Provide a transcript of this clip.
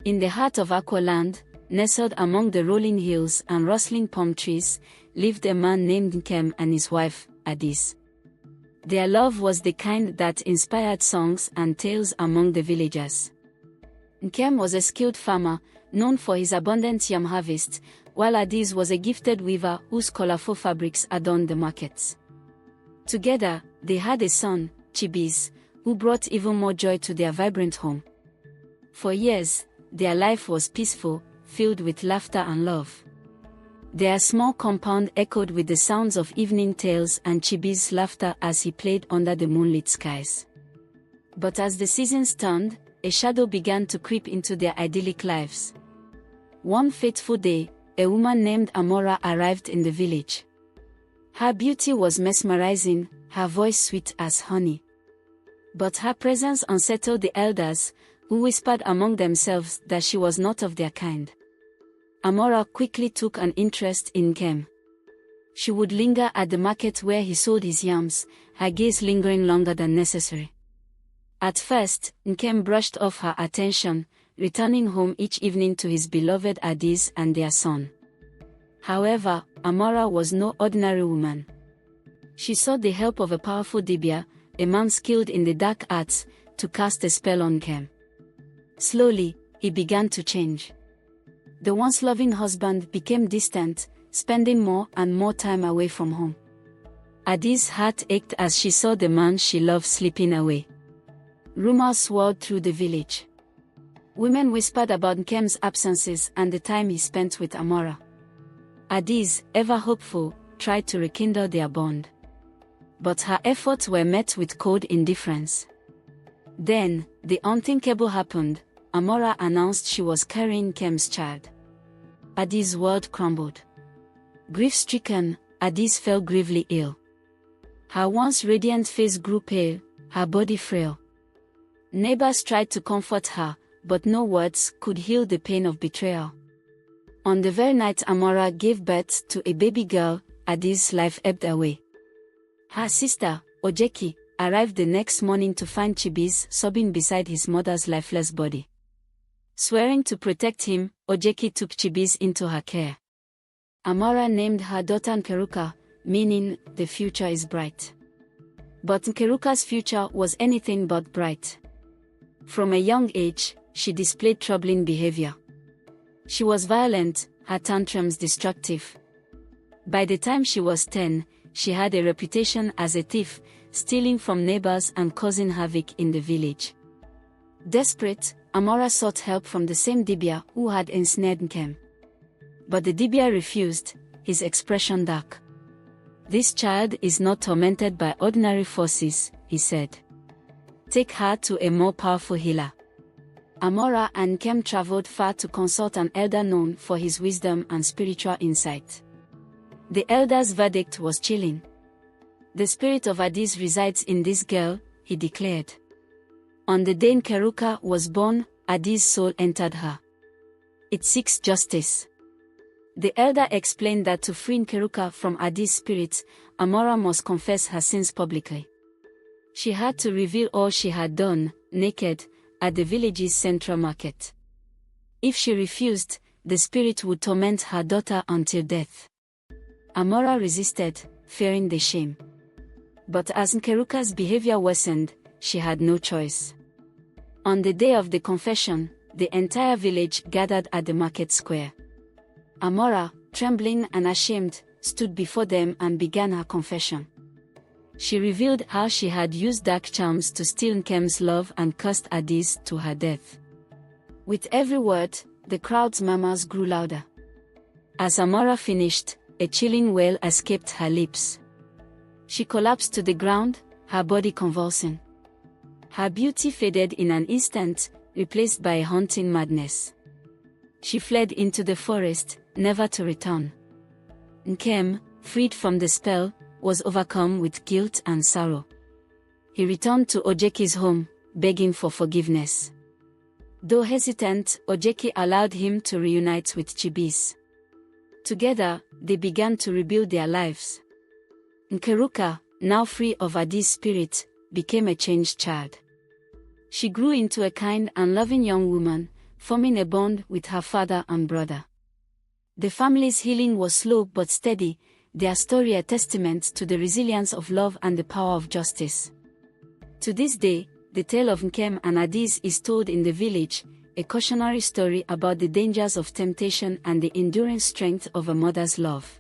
In the heart of Aqualand, nestled among the rolling hills and rustling palm trees, lived a man named Nkem and his wife, Adaeze. Their love was the kind that inspired songs and tales among the villagers. Nkem was a skilled farmer, known for his abundant yam harvest, while Adaeze was a gifted weaver whose colorful fabrics adorned the markets. Together, they had a son, Chibize, who brought even more joy to their vibrant home. For years, their life was peaceful, filled with laughter and love. Their small compound echoed with the sounds of evening tales and Chibize's laughter as he played under the moonlit skies. But as the seasons turned, a shadow began to creep into their idyllic lives. One fateful day, a woman named Amora arrived in the village. Her beauty was mesmerizing, her voice sweet as honey. But her presence unsettled the elders, who whispered among themselves that she was not of their kind. Amora quickly took an interest in Nkem. She would linger at the market where he sold his yams, her gaze lingering longer than necessary. At first, Nkem brushed off her attention, returning home each evening to his beloved Adaeze and their son. However, Amora was no ordinary woman. She sought the help of a powerful dibia, a man skilled in the dark arts, to cast a spell on Nkem. Slowly, he began to change. The once loving husband became distant, spending more and more time away from home. Adaeze's heart ached as she saw the man she loved slipping away. Rumors swirled through the village. Women whispered about Nkem's absences and the time he spent with Amora. Adaeze, ever hopeful, tried to rekindle their bond. But her efforts were met with cold indifference. Then, the unthinkable happened. Amora announced she was carrying Nkem's child. Adaeze's world crumbled. Grief-stricken, Adaeze fell gravely ill. Her once radiant face grew pale, her body frail. Neighbors tried to comfort her, but no words could heal the pain of betrayal. On the very night Amora gave birth to a baby girl, Adaeze's life ebbed away. Her sister, Ojeki, arrived the next morning to find Chibize sobbing beside his mother's lifeless body. Swearing to protect him, Ojeki took Chibize into her care. Amora named her daughter Nkeruka, meaning, the future is bright. But Nkeruka's future was anything but bright. From a young age, she displayed troubling behavior. She was violent, her tantrums destructive. By the time she was 10, she had a reputation as a thief, stealing from neighbors and causing havoc in the village. Desperate, Amora sought help from the same dibia who had ensnared Nkem. But the dibia refused, his expression dark. "This child is not tormented by ordinary forces," he said. "Take her to a more powerful healer." Amora and Nkem traveled far to consult an elder known for his wisdom and spiritual insight. The elder's verdict was chilling. "The spirit of Adaeze resides in this girl," he declared. On the day Nkeruka was born, Adaeze's soul entered her. "It seeks justice." The elder explained that to free Nkeruka from Adaeze's spirit, Amora must confess her sins publicly. She had to reveal all she had done, naked, at the village's central market. If she refused, the spirit would torment her daughter until death. Amora resisted, fearing the shame. But as Nkeruka's behavior worsened, she had no choice. On the day of the confession, the entire village gathered at the market square. Amora, trembling and ashamed, stood before them and began her confession. She revealed how she had used dark charms to steal Nkem's love and cursed Adaeze to her death. With every word, the crowd's murmurs grew louder. As Amora finished, a chilling wail escaped her lips. She collapsed to the ground, her body convulsing. Her beauty faded in an instant, replaced by a haunting madness. She fled into the forest, never to return. Nkem, freed from the spell, was overcome with guilt and sorrow. He returned to Ojeki's home, begging for forgiveness. Though hesitant, Ojeki allowed him to reunite with Chibize. Together, they began to rebuild their lives. Nkeruka, now free of Adaeze's spirit, became a changed child. She grew into a kind and loving young woman, forming a bond with her father and brother. The family's healing was slow but steady, their story a testament to the resilience of love and the power of justice. To this day, the tale of Nkem and Adaeze is told in the village, a cautionary story about the dangers of temptation and the enduring strength of a mother's love.